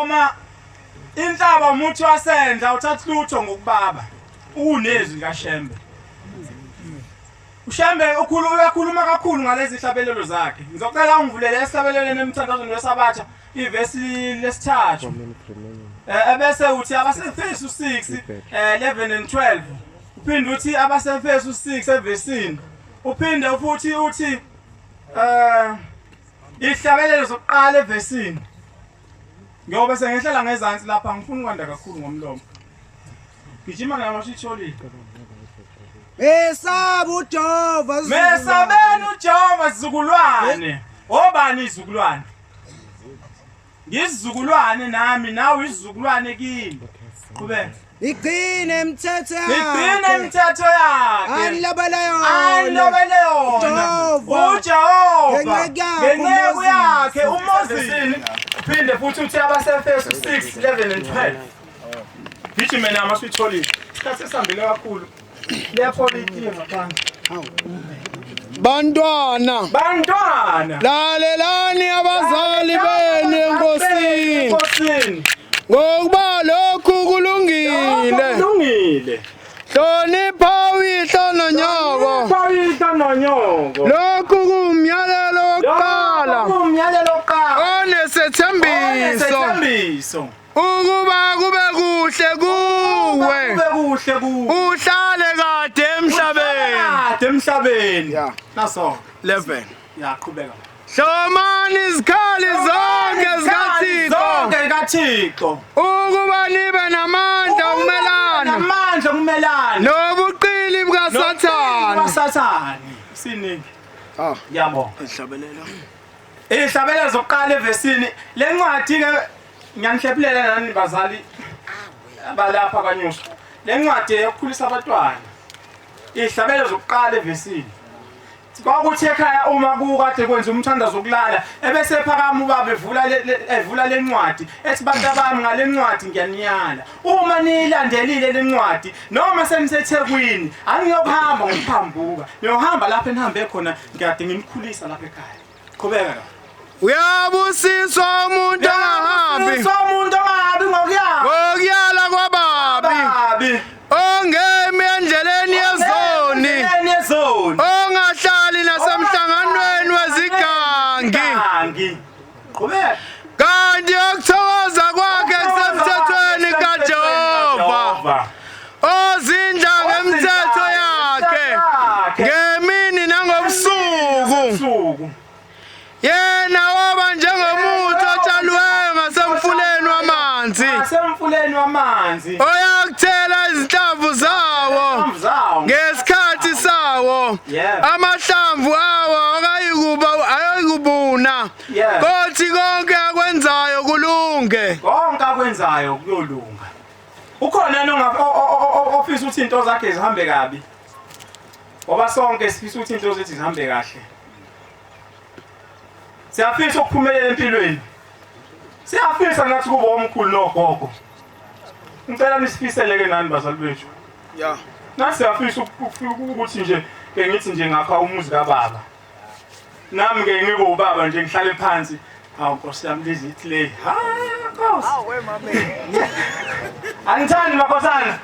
Uma inhlaba umuthi wasendla uthatha lutho ngokubaba. Unezwi kaShembe. uShembe ukhuluma kakhulu ngalezi hlabelelo zakhe. Ngizocela ungivulele esihlabeleleni emthandazweni wesabatha ivesi lesithathu. Ebese uthi abaseFesu 6 11 and 12. Uphinde uthi abaseFesu 6 evesini. Uphinde futhi uthi ihlabelelo zokuqala evesini. Ngoba sengehlela ngezansi lapha ngifuna ukwanda kakhulu ngomlomo. Gijima ngamashitholile. Mesaba uJehova Mesabeni uJehova sizukulwane. Obani izizukulwane? Ngisizukulwane nami nawe isizukulwane kimi. Qhubeka. igcine imithetho yakhe. Igcine imithetho yakhe. Anilobele yona. Anilobele yona. uJehova. Ngenceku yakhe uMoses. Uphinde futhi uthi abaseFesu 6 11 and 12. Gijima namasitholile. Isikhathi esihambile kakhulu. Leyapolitiki ngaphandle. Bantwana lalelani abazali benu enkosini ngokuba lokhu kulungile hlonipha uyihlo nonyoko lokhu kumyalelo wokuqala onesethembiso ukuba kube kuhle kuwe uhlale kade emhlabeni naso 11 yaqhubeka hlomani izikhali zonke zikaThixo ukuba nibe namandla ukumelana nobuqili bukaSathani siningi yabo ihlabelelo zokuqala evesini lencwadi ke ngiyanihlephelela nani bazali abalapha kanyusho lencwadi yokukhulisa abantwana ihlabelelo zokuqala evesini kwakuthi ekhaya uma kukade kwenza umthandazo wokulala ebese phakama ubaba evula lencwadi ethi bantu bami ngale ncwadi ngiyaniyala uma niyilandelile lencwadi noma seniseThekwini angiyokuhamba ngokuphambuka niyohamba lapha enihambe khona ngiyade ngimkhulisa lapha ekhaya qhubeka uyabusiswa umuntu ongahambi ngokuyala kwababi ongemi endleleni yezoni ongahlali nasemhlanganweni wezigangi kanti ukuthokoza kwakhe kusemthethweni kaJehova ozindla ngemithetho yakhe ngemini nangobusuku yena waba njengomuthi otshalwe ngasemfuleni wamanzi oyakuthela izinhlamvu zawo ngesikhathi sawo amahlamvu awo ayikubuna kothi konke akwenzayo kulunge kuyolunga ukhona ofisa ukuthi into zakhe zihambe kabi ngoba sonke sifisa ukuthi into zethu zihambe kahle siyafisa ukuphumelela empilweni siyafisa ngathi kuba omkhulu nogogo ngicela nisifiseleke nani bazali bethu nasi siyafisa ukuthi nje ke ngithi nje ngakha umuzi kaBaba nami ke ngibe ubaba nje ngihlale phansi hawu Nkosi yami lizithi le Nkosi angithandi makhosana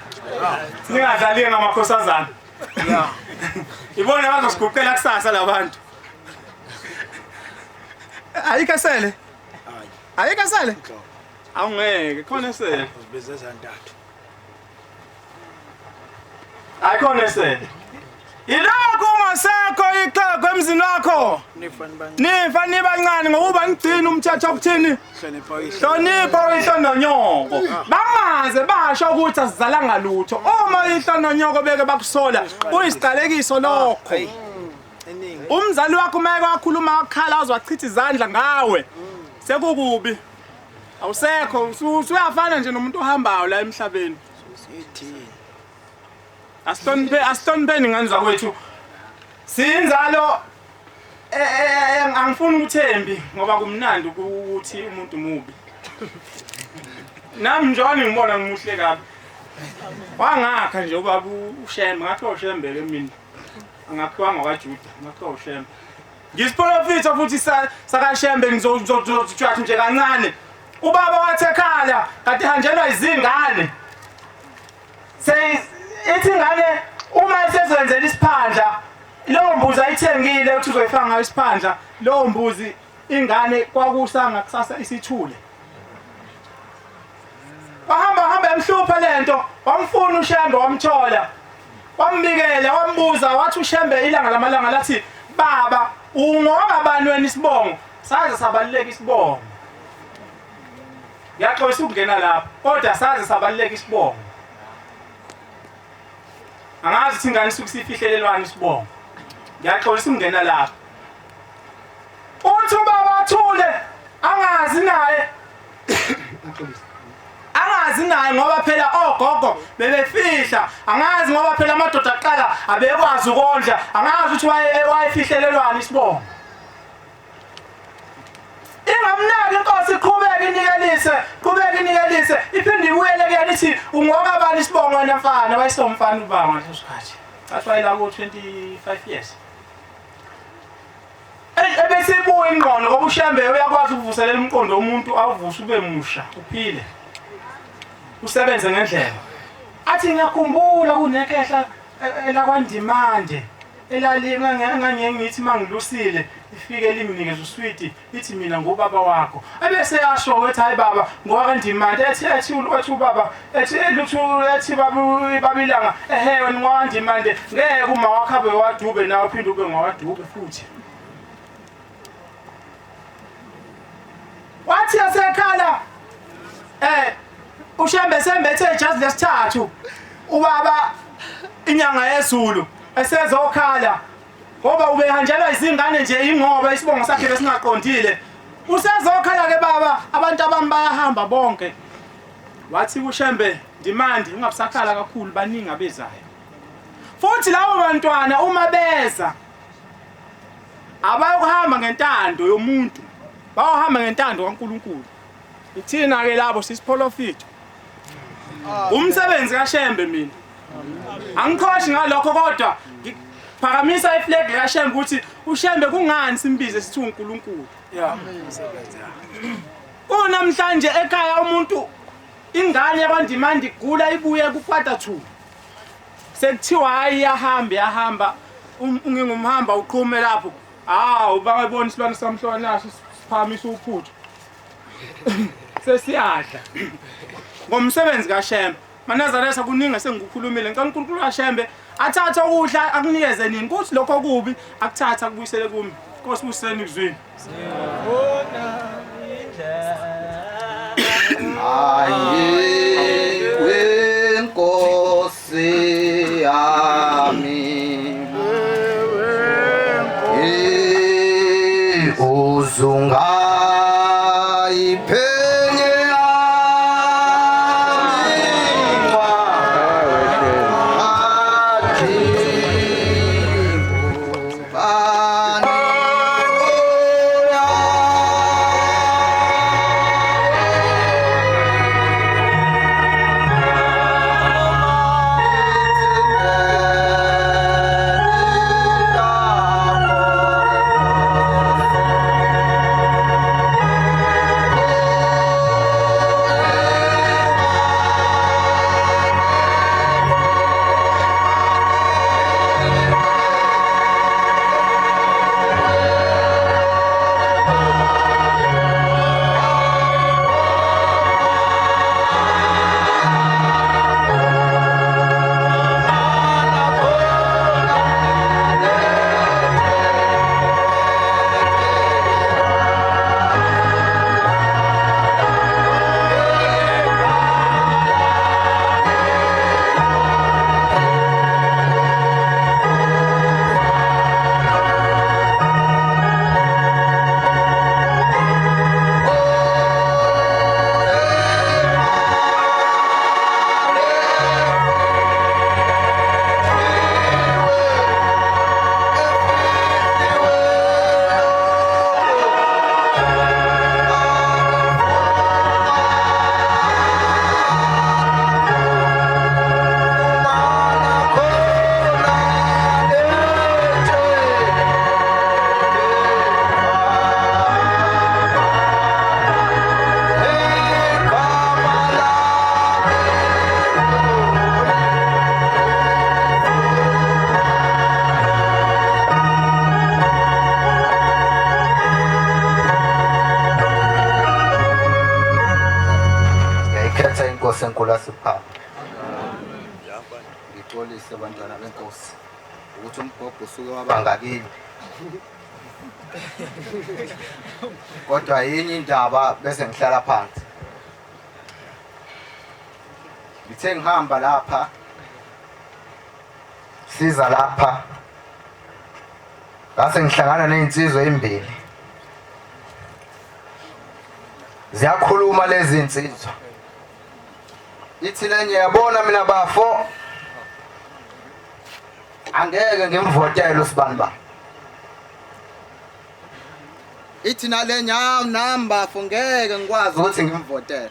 ningadlali ngamakhosazana ibona bazosiguqela kusasa labantu ayikasele ayikasele awungeke khona esele uzibeze zantathu ayikhona esele ilokhu ungasekho ixhego emzini wakho nifa nibancane ngokuba ngigcina umthetho okuthini hlonipha uyihlo nonyoko bangaze basho ukuthi asizalanga lutho uma uyihlo nonyoko beke bakusola uyisiqalekiso lokho umzali wakho mayeke wakhuluma akhala azwachitha izandla ngawe sekukubi awusekho usuyafana nje nomuntu ohambayo la emhlabeni asihlonipheni ngani zakwethu sinzalo angifuni ukuthembi ngoba kumnandi ukuthi umuntu mubi nami njalo ngibona ngimuhle kabi wangakha nje ubaba uShembe ngathi uShembe ke mina angakhiwa ngakaJuda ngathi uShembe ngisiprofita futhi sakaShembe ngizothatha nje kancane ubaba wathi ekhala kade hanjelwa izingane ithi ingane uma isezenzela isiphandla lowo mbuzi ayithengile uthi uzoyifaka ngayo isiphandla lowo mbuzi ingane kwakusanga kusasa isithule wahamba emhlupha lento wamfuna uShembe wamthola wambikela wambuza wathi uShembe ilanga lamalanga lathi baba ungoba bani wena isibongo saze sabaluleka isibongo yaxolisa ukungena lapha kodwa saze sabaluleka isibongo angazi ukuthi ingane isuke sifihlelelwana isibongo yaxolisa ukungena lapha uthi ubaba athule angazi naye ngoba phela ogogo bebefihla angazi ngoba phela amadoda aqala abekwazi ukondla angazi ukuthi wayefihlelelwana isibongo ingamnaki inkosi qhubeka inikelise iphinde ibuyele kuyena ithi ungoba bani isibongo wena mfana wayesomfana ubaba ngaleso sikhathi athi wayela ku 25 years ebese ibuya ingqondo ngoba uShembe uyakwazi ukuvuselela umqondo womuntu awuvuse ube musha uphile usebenze ngendlela athi ngiyakhumbula kunekehla elakwaNdimande ngithi mangilusile ifike linginikeza uswiti ithi mina ngubaba wakho ebese yasho ukuthi hayi baba ngowakaNdimande ethi ubaba ethi babilanga wena ngowakaNdimande ngeke uma wakho abe wadube nawe uphinde ube ngowadube futhi wathi yasekhala uShembe sembethe ijazi lesithathu ubaba inyanga yezulu esezokhala ngoba ubehanjelwa izingane nje ingoba isibongo sakhe besingaqondile usezokhala ke baba abantu abami bayahamba bonke wathi uShembe Ndimande ungabusakhala kakhulu baningi abezayo futhi labo bantwana uma beza abayokuhamba ngentando yomuntu bayohamba ngentando kaNkuluNkulu ithina ke labo sisipholofitho umsebenzi kaShembe mina angikhoshi ngalokho kodwa ngiphakamisa iflag kaShembe ukuthi uShembe kungani simbize sithi uNkulunkulu kunamhlanje ekhaya umuntu ingane yakwaNdimande igula ibuye kukwata 2 sekuthiwa hayi yahamba ngingumhamba uqhume lapho bangayibona isilwane samhlwa naso siphamisa uphuthu sesiyadla ngomsebenzi kaShembe manazaresa kuningi sengikukhulumile ngicela uNkulunkulu kaShembe athathe ukudla akunikeze nini kuthi lokho kubi akuthatha kubuyisele kimi Nkosi buseni kuzwini wenkosi yami uzungayiphenye Inkosi enkulu asipha. Ngixolise abantwana benkosi ukuthi umbhobho usuke wabanga kini. Kodwa yini indaba bese ngihlala phansi. Ngithe ngihamba lapha. Siza lapha. Ngase ngihlangana nezinsizwa ezimbili. Ziyakhuluma lezi zinsizwa. Ithi lenye yabona mina bafo. Angeke ngimvotele uSibani. Ithi nalenya namba ngeke ngikwazi ukuthi ngimvotele.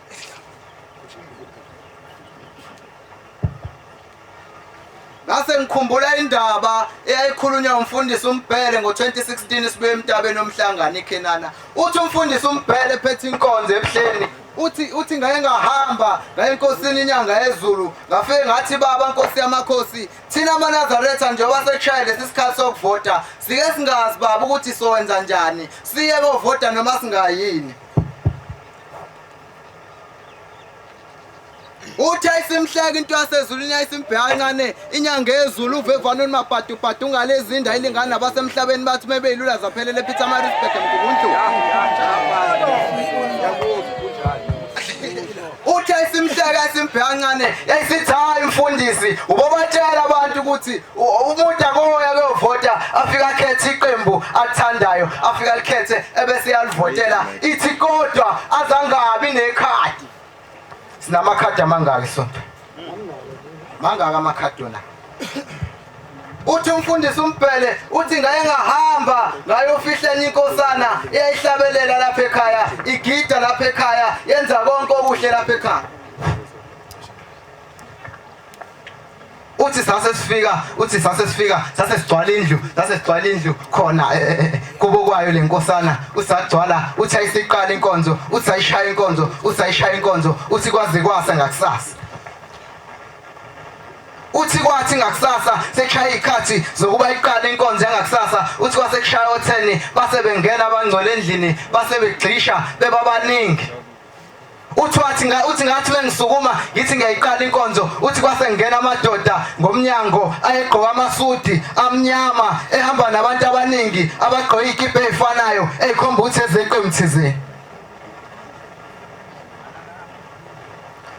Ngase ngikhumbula indaba eyayikhulunywa umfundisi uMbhele ngo2016 sibuye emntabeni omhlangano eKenana. Uthi umfundisi uMbhele phethe inkonzo ebuhleni. Uthi ngaye ngahamba ngaye enkosini inyanga yezulu ngafike ngathi baba Nkosi yamakhosi thina amaNazaretha njengoba sekushaya lesisikhathi sokuvota sike singazi baba ukuthi sowenza njani siye bovota noma singayini. Uthi ayisimhleka into yasezulwini ayisimbheka kancane inyanga yezulu uvevano nomabhadu ngalezi indawo ilingana nabasemhlabeni bathi mebeyilula zaphelele Peter Marisburg eMgungundlu. Uthi ayisimhleka isimbheka kancane yayisithi hayi mfundisi ubobatshela abantu ukuthi umuntu akoya kuyovota afika akhethe iqembu alithandayo afika likhethe ebese yalivotela ithi kodwa azangabi nekhadi. Sinamakhadi amangaki sonto? Mangaka amakhadi wona? Uthi umfundisi uMbhele uthi ngaye ngahamba ngayofihlela inkosana eyayihlabelela lapha ekhaya igida lapha ekhaya yenza konke okuhle lapha ekhaya. Uthi sase sifika sase sigcwala indlu khona kubo kwayo lenkosana usagcwala uthi ayisiqala inkonzo uthi ayishaya inkonzo uthi kwaze kwasa ngakusasa. Uthi kwathi ngakusasa sekushaya ikhathi zokuba iqala inkonzo yangakusasa uthi kwase kushaya o10 base bengena abangcwele endlini base begxisha bebabaningi. Uthi ngathi bengisukuma ngithi ngiyayiqala inkonzo uthi kwase ngena amadoda ngomnyango ayegqoka amasudi amnyama ehamba nabantu abaningi abagqoka ikipa ezifanayo ezikhomba ukuthi ezeqembu thizeni.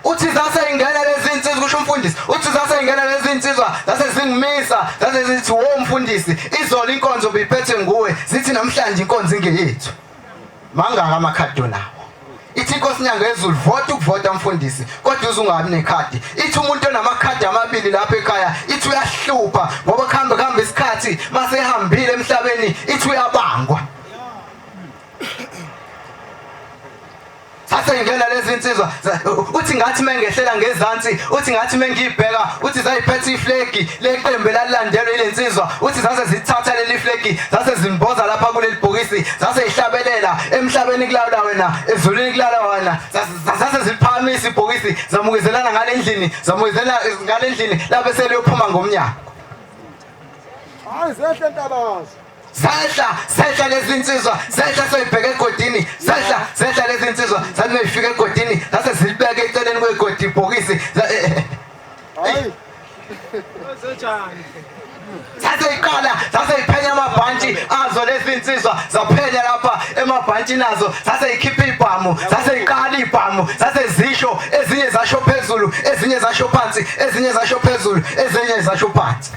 Uthi zase ingena lezi insizwa kusho umfundisi uthi zase ingena lezi insizwa zase zingimisa zase zithi wo mfundisi izolo inkonzo beyiphethe nguwe zithi namhlanje inkonzo ingeyethu. Mangaka amakhadi nawo. Ithi inkosi inyanga yezulu ukuvota mfundisi kodwa uzungabi nekhadi. Ithi umuntu onamakhadi amabili lapha ekhaya ithi uyahlupha ngoba kuhamba isikhathi mase ehambile emhlabeni ithi uyabangwa. Sase ingena lezi insizwa uthi ngathi mengehlela ngezansi uthi ngathi mengibheka uthi zayiphethe iflegi leqembu lalilandelwe ile insizwa uthi zase zithatha leli flegi zase zimboza lapha kuleli bhokisi zase ihlabelela emhlabeni kulala wena ezulwini kulala wena zase ziphamisa ibhokisi zamukezelana ngale ndlini lapho seliyophuma ngomnyango. Hayi zehle ntabazo. Sehla lezi insizwa sehla soyibheka egodini sehla lezi insizwa zathi mefika egodini zase zilibeke eceleni kwegodi ibhokisi Hayi Sase iphenya amabhantshi azo lezi insizwa zaphenya lapha emabhantshi nazo sase ikhipha ibhamu sase iqala ibhamu sase zisho ezinye zasho phezulu ezinye zasho phansi ezinye zasho phezulu ezinye zasho phansi.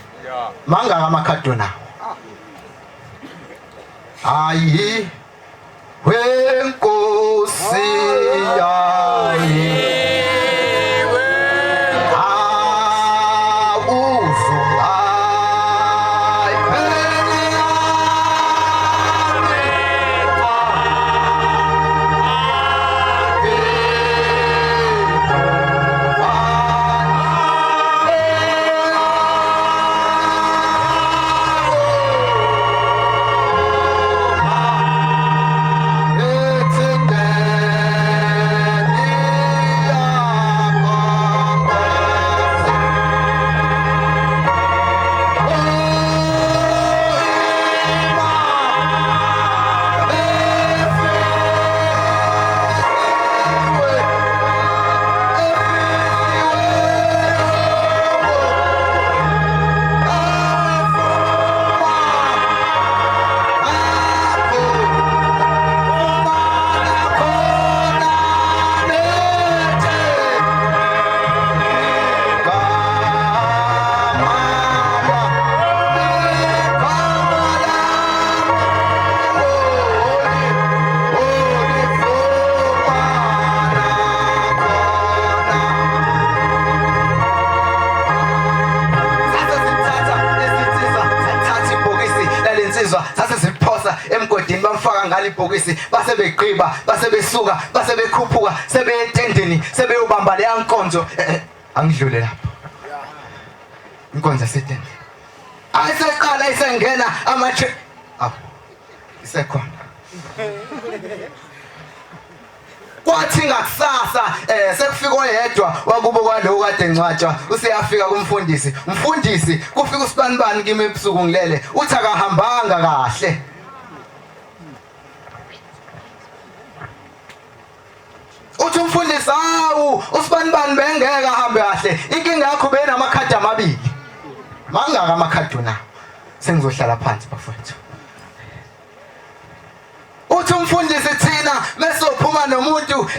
Mangaka amakhadi nawo. Ayi wenkosi yayi befaka ngale ibhokisi base begqiba base besuka base bekhuphuka sebe etendeni sebeyobamba le nkonzo angidlule lapho inkonzo yasetendeni ayiseqala isengena amache isekhona kwathi ngakusasa sekufika oyedwa wakubo kwaloku kade ngcwatshwa useyafika kumfundisi umfundisi kufika usibanibani kimi ebusuku ngilele uthi akahambanga kahle uthi umfundisi hawu usibanibani bengeke ahambe kahle inkinga yakho benamakhadi amabili mangaka amakhadi na sengizohlala phansi bafowethu uthi umfundisi thina mesophuma nomuntu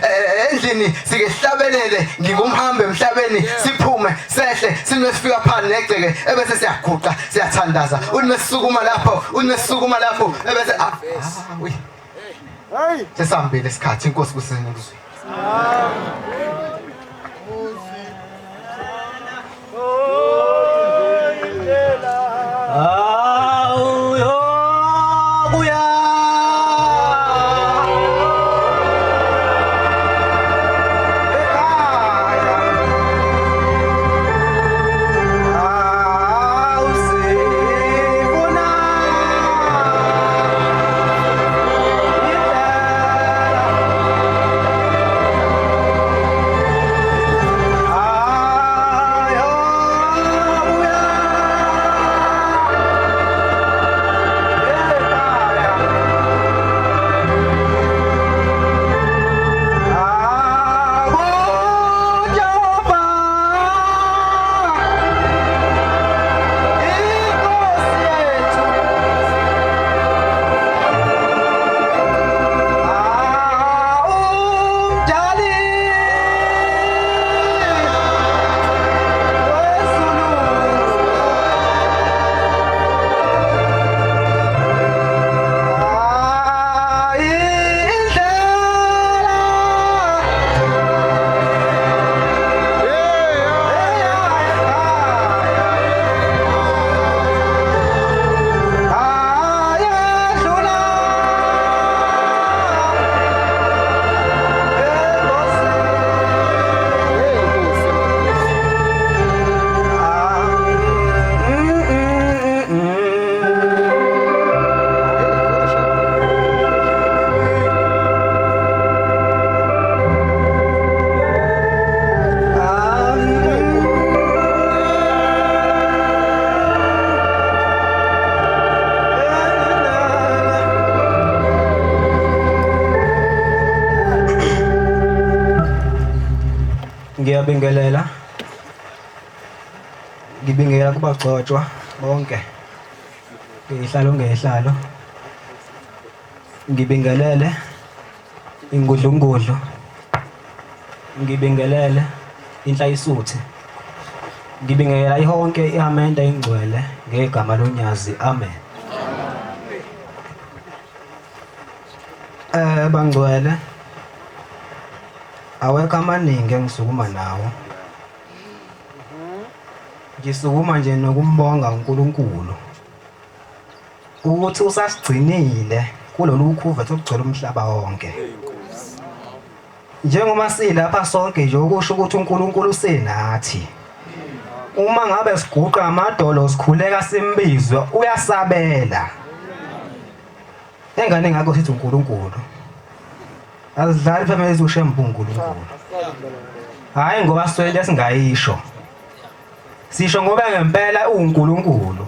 endlini sike sihlabelele ngingumhambe emhlabeni siphume sehle simesifika phansi negceke ebese siyaguqa siyathandaza uthi mesisukuma lapho ebese Hey. sesambile isikhathi inkosi kusini kuzwe ngibingelela kubagcotshwa bonke ngehlalo ngehlalo ngibingelele ingudlungudlu ngibingelele inhlayisuthi ngibingelela ihonke ihamenda ingcwele ngegama lonyazi amen bangcwele awekho amaningi engisukuma nawo ngisukuma nje nokumbonga uNkulunkulu ukuthi usasigcinile kulolu khuva sokugcwala umhlaba wonke njengoba silapha sonke nje ukusho ukuthi uNkulunkulu usenathi uma ngabe siguqa amadolo sikhuleka simbizwe uyasabela engane ngakho sithi uNkulunkulu azidlali phemela izushembu uNkulunkulu hayi ngoba sitwele singayisho sisho ngoba ngempela uNkulunkulu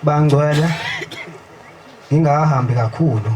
bangcwele ngingakahambi kakhulu